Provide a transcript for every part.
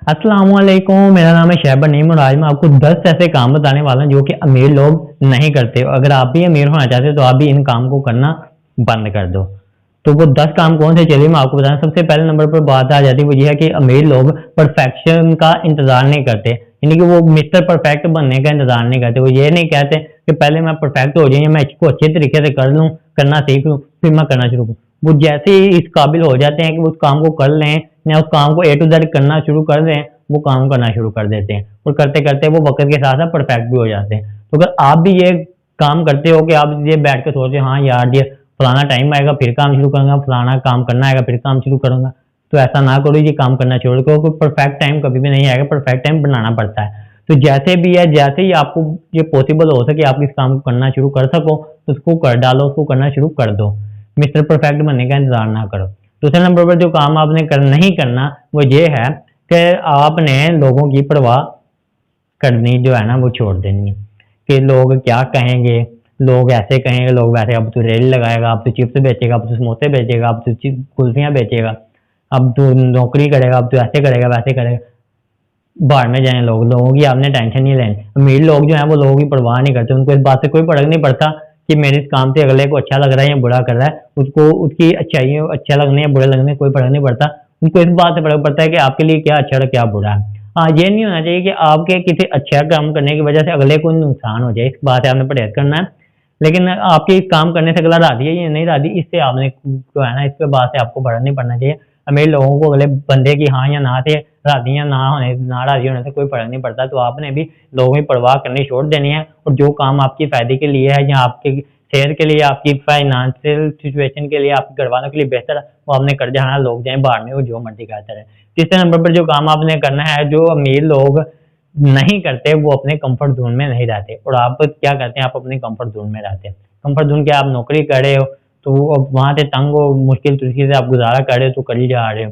अस्सलामुअलैकुम, मेरा नाम है शहब नईम और आज मैं आपको 10 ऐसे काम बताने वाला हूं जो कि अमीर लोग नहीं करते। अगर आप भी अमीर होना चाहते हो तो आप भी इन काम को करना बंद कर दो। तो वो 10 काम कौन से, चलिए मैं आपको बताना। सबसे पहले नंबर पर बात आ जाती है, वो ये है कि अमीर लोग परफेक्शन का इंतजार नहीं करते, यानी कि वो मिस्टर परफेक्ट बनने का इंतजार नहीं करते। वो ये नहीं कहते कि पहले मैं परफेक्ट हो जाऊँ, मैं इसको अच्छे तरीके से कर लूँ, करना सीख लूँ, फिर मैं करना शुरू करूँ। वो जैसे ही इस काबिल हो जाते हैं कि वो उस काम को कर लें या उस काम को ए टू जेड करना शुरू कर दें, वो काम करना शुरू कर देते हैं और करते करते वो वक्त के साथ साथ परफेक्ट भी हो जाते हैं। तो अगर आप भी ये काम करते हो कि आप ये बैठ के सोचते हाँ यार ये फलाना टाइम आएगा फिर काम शुरू करूंगा, फलाना काम करना आएगा फिर काम शुरू करूंगा, तो ऐसा ना करो, ये काम करना शुरू करो। क्योंकि परफेक्ट टाइम कभी भी नहीं आएगा, परफेक्ट टाइम बनाना पड़ता है। तो जैसे भी है, जैसे ही आपको ये पॉसिबल हो सके आप इस काम को करना शुरू कर सको तो उसको कर डालो, उसको करना शुरू कर दो। मिस्टर परफेक्ट बनने का इंतजार ना करो। दूसरे नंबर पर जो काम आपने नहीं करना वो ये है कि आपने लोगों की परवाह करनी जो है ना वो छोड़ देनी है कि लोग क्या कहेंगे, लोग ऐसे कहेंगे, लोग वैसे। अब तो रेल लगाएगा, अब तो चिप्स बेचेगा, अब तो समोसे बेचेगा, अब तो कुल्फियाँ बेचेगा, अब तो नौकरी करेगा, अब तो ऐसे करेगा वैसे करेगा। बाहर में जाए लोग, लोगों की आपने टेंशन नहीं लेनी। अमीर लोग जो है वो लोगों की परवाह नहीं करते, उनको इस बात से कोई फर्क नहीं पड़ता कि मेरे इस काम से अगले को अच्छा लग रहा है या बुरा कर रहा है। उसको उसकी अच्छाइयों अच्छा लगने या बुरे लगने कोई फर्क नहीं पड़ता। उनको इस बात से फर्क पड़ता है कि आपके लिए क्या अच्छा है क्या बुरा है। हाँ, ये नहीं होना चाहिए कि आपके किसी अच्छा काम करने की वजह से अगले को नुकसान हो जाए, इस बात से आपने परहेज करना है। लेकिन आपके इस काम करने से अगला राजी है या नहीं राजी, इससे आपने जो है ना इस पे बात से आपको फर्क नहीं पड़ना चाहिए। अमीर लोगों को अगले बंदे की हाँ या ना से राजी या ना राजी होने से कोई फर्क नहीं पड़ता। तो आपने भी लोगों की परवाह करनी छोड़ देनी है और जो काम आपके फायदे के लिए है या आपके सेहत के लिए, आपकी फाइनेंशियल सिचुएशन के लिए, आपके घर वालों के लिए बेहतर है, वो आपने कर जाना। लोग जाए बाहर में, वो जो मर्जी करते रहे। तीसरे नंबर पर जो काम आपने करना है, जो अमीर लोग नहीं करते, वो अपने कंफर्ट जोन में नहीं रहते। और आप क्या करते हैं, आप अपने कंफर्ट जोन में रहते हैं। कंफर्ट जोन क्या, आप नौकरी कर रहे हो तो अब वहां से तंग हो, मुश्किल तरीके से आप गुजारा कर रहे हो तो कर ही जा रहे हो।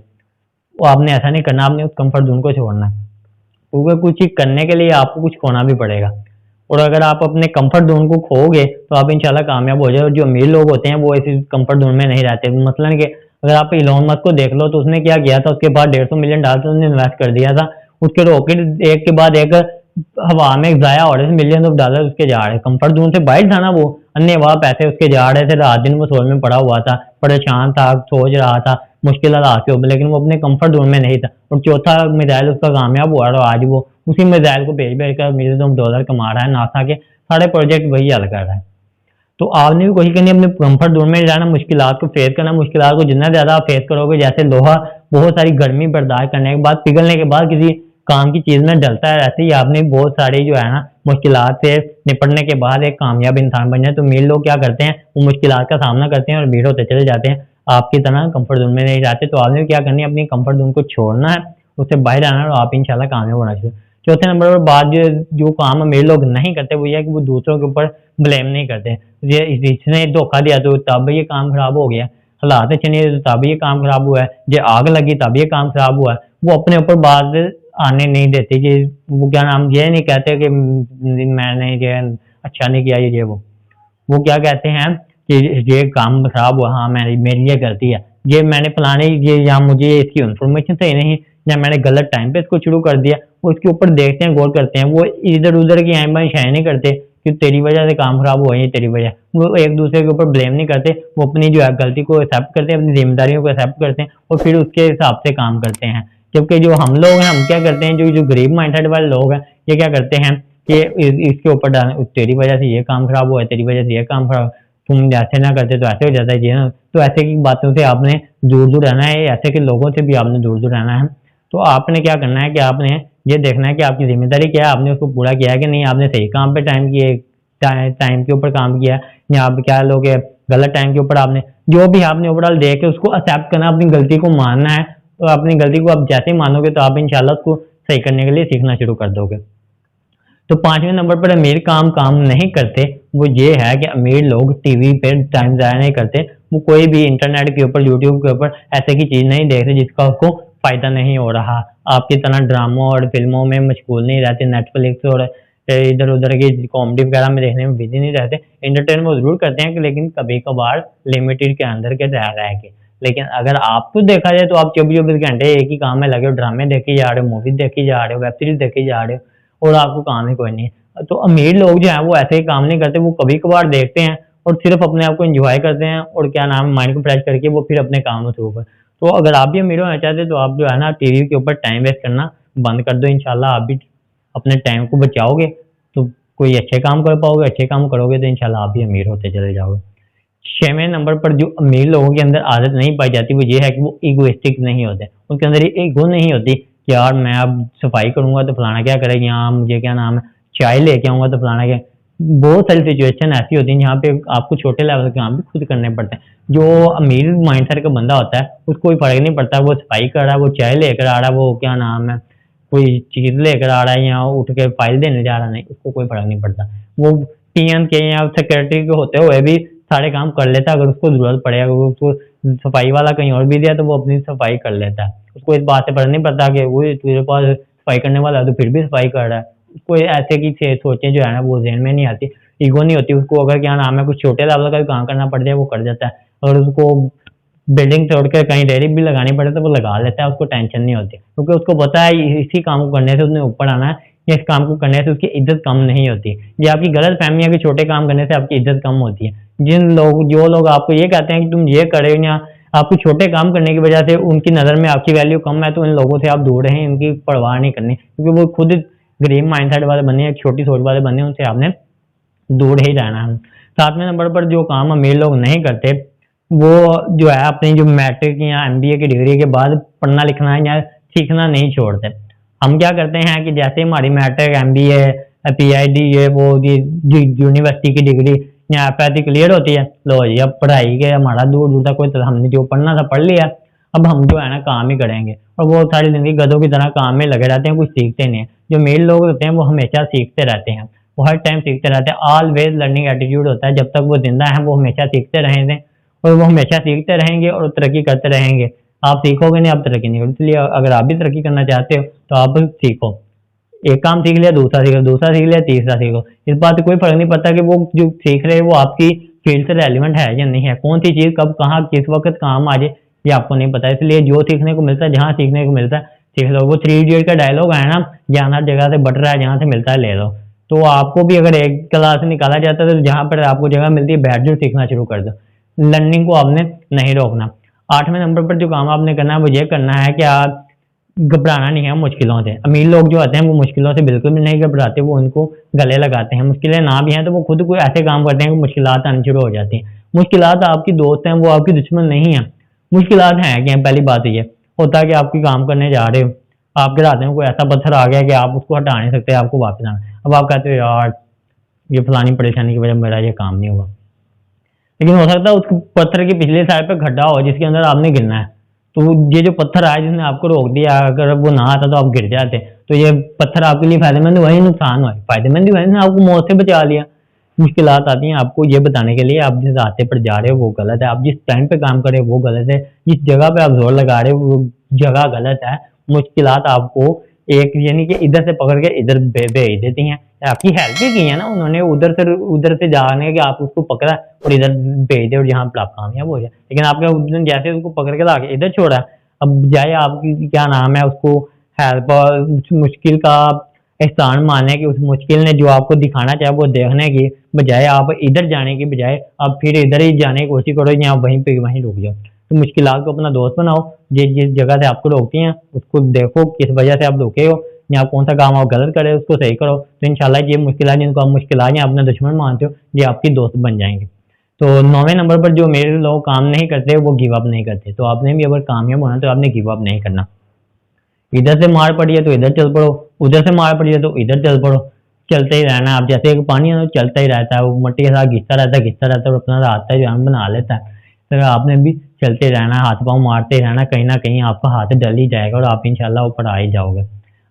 वो आपने ऐसा नहीं करना, आपने उस कंफर्ट जोन को छोड़ना है। क्योंकि कुछ चीज करने के लिए आपको कुछ खोना भी पड़ेगा। और अगर आप अपने कंफर्ट जोन को खोगे तो आप इंशाल्लाह कामयाब हो जाए। और जो अमीर लोग होते हैं वो ऐसे कंफर्ट जोन में नहीं रहते। मसलन कि अगर आप इलोन मस्क को देख लो तो उसने क्या किया था, उसके बाद $150 मिलियन उसने इन्वेस्ट कर दिया था। उसके रॉकेट एक के बाद एक हवा में जाया हो रहे थे, मिलियन ऑफ डॉलर उसके जा रहे। कंफर्ट जोन से बाहर था ना वो, अन्य वहां पैसे उसके जा रहे थे। रात दिन वो सोच में पड़ा हुआ था, परेशान था, सोच रहा था मुश्किल हालात के ऊपर, लेकिन वो अपने कंफर्ट जोन में नहीं था। और चौथा मिसाइल उसका कामयाब हुआ और आज वो उसी मिसाइल को भेज भेज कर मिलियन ऑफ डॉलर कमा रहा है। नासा के सारे प्रोजेक्ट वही हल कर रहा है। तो आपने भी कोशिश करनी है अपने कंफर्ट जोन में जाना, मुश्किलात को फेस करना। मुश्किलात को जितना ज्यादा आप फेस करोगे, जैसे लोहा बहुत सारी गर्मी बर्दाश्त करने के बाद, पिघलने के बाद किसी काम की चीज में डलता है, ऐसे ही आपने बहुत सारी जो है ना मुश्किलात से निपटने के बाद एक कामयाब इंसान बन जाए। तो अमीर लोग क्या करते हैं, वो मुश्किलात का सामना करते हैं और अमीर होते चले जाते हैं, आपकी तरह कंफर्ट जोन में नहीं जाते। तो आपने क्या करनी है, अपनी कंफर्ट जोन को छोड़ना है, उससे बाहर आना है और आप इंशाल्लाह कामयाब होना चाहिए। चौथे नंबर पर बात जो काम अमीर लोग नहीं करते वो ये है कि वो दूसरों के ऊपर ब्लेम नहीं करते। ये इसने धोखा दिया तो तब ये काम खराब हो गया, हालात अच्छे नहीं थे तो तब ये काम खराब हुआ है, ये आग लगी तब ये काम खराब हुआ है। वो अपने ऊपर बात आने नहीं देते कि वो क्या नाम, ये नहीं कहते कि मैंने ये अच्छा नहीं किया वो क्या कहते हैं कि ये काम खराब हुआ, हाँ मैंने मेरी ये गलती है, ये मैंने फलाने ये या मुझे इसकी इन्फॉर्मेशन सही नहीं या मैंने गलत टाइम पे इसको शुरू कर दिया। वो इसके ऊपर देखते हैं, गौर करते हैं। वो इधर उधर की आइमाई शायद नहीं करते कि तेरी वजह से काम खराब हुआ है, तेरी वजह। वो एक दूसरे के ऊपर ब्लेम नहीं करते, वो अपनी जो है गलती को एक्सेप्ट करते हैं, अपनी जिम्मेदारियों को एक्सेप्ट करते हैं और फिर उसके हिसाब से काम करते हैं। जबकि जो हम लोग हैं, हम क्या करते हैं, जो गरीब माइंडेड वाले लोग हैं, ये क्या करते हैं कि इसके ऊपर डाल, तेरी वजह से ये काम खराब हुआ है, तेरी वजह से ये काम खराब, तुम ऐसे ना करते तो ऐसे हो जाता है ये ना। तो ऐसे की बातों से आपने दूर दूर रहना है, ऐसे के लोगों से भी आपने दूर दूर रहना है। तो आपने क्या करना है कि आपने ये देखना है कि आपकी जिम्मेदारी क्या है, आपने उसको पूरा किया है कि नहीं, आपने सही काम पे टाइम किए, टाइम के ऊपर काम किया या आप क्या लोग गलत टाइम के ऊपर आपने जो भी आपने ओवरऑल देख के उसको एक्सेप्ट करना, अपनी गलती को मानना है। तो अपनी गलती को आप जैसे ही मानोगे तो आप इंशाल्लाह उसको सही करने के लिए सीखना शुरू कर दोगे। तो पांचवें नंबर पर अमीर काम नहीं करते, वो ये है कि अमीर लोग टीवी पे टाइम ज़ाया नहीं करते। वो कोई भी इंटरनेट के ऊपर, यूट्यूब के ऊपर ऐसे की चीज़ नहीं देखते जिसका उसको फायदा नहीं हो रहा। आपकी तरह ड्रामों और फिल्मों में मशगूल नहीं रहते, नेटफ्लिक्स और इधर उधर की कॉमेडी वगैरह में देखने में बिजी नहीं रहते। एंटरटेन वो जरूर करते हैं लेकिन कभी कभार लिमिटेड के अंदर के रह के। लेकिन अगर आपको देखा जाए तो आप 24-24 घंटे एक ही काम में लगे हो, ड्रामे देखे जा रहे हो, मूवीज देखी जा रहे हो, वेब सीरीज देखी जा रहे हो और आपको काम ही कोई नहीं है। तो अमीर लोग जो है वो ऐसे ही काम नहीं करते, वो कभी कभार देखते हैं और सिर्फ अपने आप को एंजॉय करते हैं और क्या नाम माइंड को फ्रेश करके वो फिर अपने काम से ऊपर। तो अगर आप भी अमीर होना चाहते तो आप जो है ना टीवी के ऊपर टाइम वेस्ट करना बंद कर दो, इंशाल्लाह आप भी अपने टाइम को बचाओगे तो कोई अच्छे काम कर पाओगे, अच्छे काम करोगे तो इंशाल्लाह आप भी अमीर होते चले जाओगे। 6वें नंबर पर जो अमीर लोगों के अंदर आदत नहीं पाई जाती वो ये है कि वो इगोइस्टिक नहीं होते, उनके अंदर ये ईगो नहीं होती कि यार मैं अब सफाई करूंगा तो फलाना क्या करेगा, यहाँ मुझे क्या नाम है चाय लेके आऊंगा तो फलाना क्या। बहुत सारी सिचुएशन ऐसी होती है जहाँ पे आपको छोटे लेवल के काम भी खुद करने पड़ते हैं। जो अमीर माइंडसेट का बंदा होता है उसको कोई फर्क नहीं पड़ता, वो सफाई कर रहा है, वो चाय लेकर आ रहा है, वो क्या नाम है कोई चीज लेकर आ रहा है या उठ के फाइल देने जा रहा, नहीं उसको कोई फर्क नहीं पड़ता। वो पीएन के या सेक्रेटरी के होते हुए भी सारे काम कर लेता है, अगर उसको जरूरत पड़े, अगर उसको सफाई वाला कहीं और भी दिया तो वो अपनी सफाई कर लेता है, उसको इस बात से फर्क नहीं पड़ता कि वो तेरे पास सफाई करने वाला है तो फिर भी सफाई कर रहा है। कोई ऐसे की सोचें जो है ना वो ज़हन में नहीं आती, ईगो नहीं होती उसको। अगर क्या नाम है कुछ छोटे लेवल का भी काम करना पड़ जाए वो कर जाता है, अगर उसको बिल्डिंग तोड़ कर कहीं रेडी भी लगानी पड़े तो वो लगा लेता है, उसको टेंशन नहीं होती क्योंकि उसको पता है इसी काम को करने से उसने ऊपर आना है, इस काम को करने से उसकी इज्जत कम नहीं होती। ये आपकी गलत फहमी है कि छोटे काम करने से आपकी इज्जत कम होती है। जो लोग आपको ये कहते हैं कि तुम ये करे या आपको छोटे काम करने की वजह से उनकी नज़र में आपकी वैल्यू कम है, तो इन लोगों से आप दूर रहें, इनकी परवाह नहीं करनी क्योंकि वो खुद गरीब माइंडसेट वाले बने, छोटी सोच वाले बने, उनसे आपने दूर ही रहना है। 7वें नंबर पर जो काम अमीर लोग नहीं करते वो जो है अपनी जो मैट्रिक या एमबीए की डिग्री के बाद पढ़ना लिखना या सीखना नहीं छोड़ते। हम क्या करते हैं कि जैसे हमारी मैट्रिक एमबीए पीआईडी ये वो यूनिवर्सिटी की डिग्री या एफएससी क्लियर होती है, लो जी अब पढ़ाई के हमारा दूर दूर तक कोई तो हमने जो पढ़ना था पढ़ लिया, अब हम जो है ना काम ही करेंगे और वो सारी जिंदगी गधों की तरह काम में लगे रहते हैं, कुछ सीखते नहीं है। जो मेल लोग होते हैं वो हमेशा सीखते रहते हैं, वो हर टाइम सीखते रहते हैं, ऑलवेज लर्निंग एटीट्यूड होता है। जब तक वो जिंदा है वो हमेशा सीखते रहेंगे और वो हमेशा सीखते रहेंगे और तरक्की करते रहेंगे। आप सीखोगे नहीं आप तरक्की नहीं करोगे, इसलिए अगर आप भी तरक्की करना चाहते हो तो आप सीखो, एक काम सीख लिया दूसरा सीखो, दूसरा सीख लिया तीसरा सीखो। इस बात से कोई फर्क नहीं पड़ता कि वो जो सीख रहे हैं वो आपकी फील्ड से रेलिवेंट है या नहीं है, कौन सी चीज कब कहाँ किस वक्त काम आ जाए ये आपको नहीं पता। इसलिए जो सीखने को मिलता है जहाँ सीखने को मिलता है सीख लो। वो 3 इडियट का डायलॉग है ना, ज्ञान हर जगह से बढ़ रहा है, जहाँ से मिलता है ले लो। तो आपको भी अगर एक क्लास से निकाला जाता है तो जहाँ पर आपको जगह मिलती है बैठ जाओ, सीखना शुरू कर दो, लर्निंग को आपने नहीं रोकना। 8वें नंबर पर जो काम आपने करना है वो ये करना है कि आप घबराना नहीं है मुश्किलों से। अमीर लोग जो आते हैं वो मुश्किलों से बिल्कुल भी नहीं घबराते, वो उनको गले लगाते हैं। मुश्किलें ना भी हैं तो वो खुद कोई ऐसे काम करते हैं कि मुश्किलात आनी शुरू हो जाती हैं। मुश्किलात आपकी दोस्त हैं, वो आपकी दुश्मन नहीं है। मुश्किलात हैं क्या, पहली बात ये होता है कि आपकी काम करने जा रहे हो, आपके रास्ते में कोई ऐसा पत्थर आ गया कि आप उसको हटा नहीं सकते, आपको वापस आना। अब आप कहते हो यार ये फलानी परेशानी की वजह मेरा ये काम नहीं हुआ, लेकिन हो सकता है उस पत्थर के पिछले साइड पे गड्ढा हो जिसके अंदर आपने गिरना है, तो ये जो पत्थर आया जिसने आपको रोक दिया, अगर वो ना आता तो आप गिर जाते। तो ये पत्थर आपके लिए फायदेमंद हुआ, नुकसान हुआ, फायदेमंद हुआ, इसने आपको मौत से बचा लिया। मुश्किलात आती हैं आपको ये बताने के लिए आप जिस रास्ते पर जा रहे हो वो गलत है, आप जिस टाइम पे काम कर रहे हो वो गलत है, जिस जगह पे आप जोर लगा रहे हो वो जगह गलत है। मुश्किलात आपको एक यानी कि इधर से पकड़ के इधर भेज देती हैं। आपकी हेल्प ही की है ना उन्होंने, उधर से जाने के आप उसको पकड़ा और इधर भेज दे और यहाँ पर आप कामयाब हो जाए, लेकिन आपने जैसे उसको पकड़ के लाके इधर छोड़ा, अब जाए आपकी क्या नाम है उसको हेल्प उस मुश्किल का एहसान मानने की, उस मुश्किल ने जो आपको दिखाना चाहे वो देखने की बजाय आप इधर जाने की बजाय आप फिर इधर ही जाने की कोशिश करो या वहीं पे वहीं रुक जाओ। तो मुश्किलात को अपना दोस्त बनाओ, जिस जगह से आपको रोकती हैं उसको देखो किस वजह से आप रुके हो या कौन सा काम आप गलत करे उसको सही करो, तो इंशाल्लाह ये मुश्किलात जिनको आप मुश्किलात या अपने दुश्मन मानते हो ये आपकी दोस्त बन जाएंगे। तो 9वें नंबर पर जो मेरे लोग काम नहीं करते वो गिव अप नहीं करते। तो आपने भी अगर कामयाब होना तो आपने गिव अप नहीं करना। इधर से मार पड़ी है तो इधर चल पड़ो, उधर से मार पड़ी है तो इधर चल पड़ो, चलते ही रहना। आप जैसे एक पानी है तो चलता ही रहता है, वो मट्टी के साथ घिसता रहता है और अपना रास्ता जो है बना लेता है। तो आपने भी चलते रहना, हाथ पाँव मारते रहना, कहीं ना कहीं आपका हाथ डल ही जाएगा और आप इंशाल्लाह ऊपर आ ही जाओगे।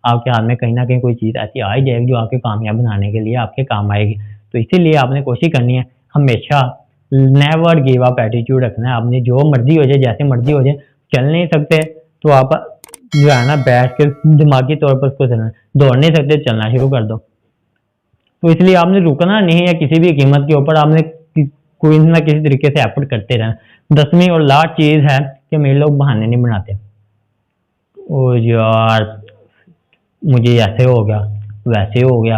आपके हाथ में कहीं ना कहीं कोई चीज़ ऐसी आ ही जाएगी जो आपके कामयाब बनाने के लिए आपके काम आएगी। तो इसीलिए आपने कोशिश करनी है हमेशा नेवर गिव अप एटीट्यूड रखना है। आपने जो मर्जी हो जाए जैसे मर्जी हो जाए, चल नहीं सकते तो आप जो है ना बैठ के दिमागी तौर पर उसको चलना, दौड़ नहीं सकते चलना शुरू कर दो। तो इसलिए आपने रुकना नहीं है किसी भी कीमत के ऊपर, आपने कोई ना किसी तरीके से एफर्ट करते रहना। 10वीं और लास्ट चीज़ है कि अमीर लोग बहाने नहीं बनाते। ओ यार मुझे ऐसे हो गया, वैसे हो गया,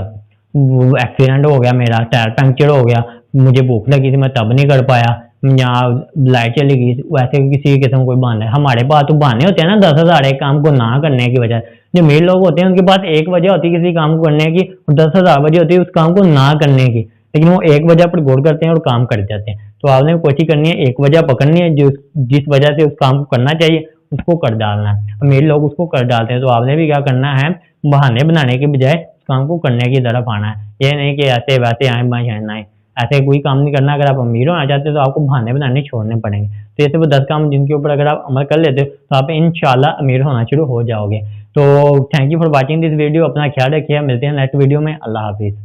एक्सीडेंट हो गया, मेरा टायर पंक्चर हो गया, मुझे भूख लगी थी मैं तब नहीं कर पाया, यहाँ लाइट चली गई, वैसे किसी किस्म कोई बहाना है। हमारे पास तो बहाने होते हैं ना 10,000 एक काम को ना करने की वजह। जो अमीर लोग होते हैं उनके पास एक वजह होती है किसी काम को करने की, और 10,000 वजह होती है उस काम को ना करने की, लेकिन वो एक वजह पर गौर करते हैं और काम कर जाते हैं। तो आपने कोशिश करनी है एक वजह पकड़नी है, जो जिस वजह से उस काम को करना चाहिए उसको कर डालना है। अमीर लोग उसको कर डालते हैं, तो आपने भी क्या करना है, बहाने बनाने के बजाय काम को करने की तरफ आना है। ये नहीं कि ऐसे वैसे आए बाएं आए, ऐसे कोई काम नहीं करना। अगर आप अमीर होना चाहते हो तो आपको बहाने बनाने छोड़ने पड़ेंगे। तो ऐसे वो 10 काम जिनके ऊपर अगर आप अमल कर लेते हो तो आप इंशाल्लाह अमीर होना शुरू हो जाओगे। तो thank you for watching this video. अपना ख्याल रखिए, मिलते हैं नेक्स्ट वीडियो में। अल्लाह हाफिज़।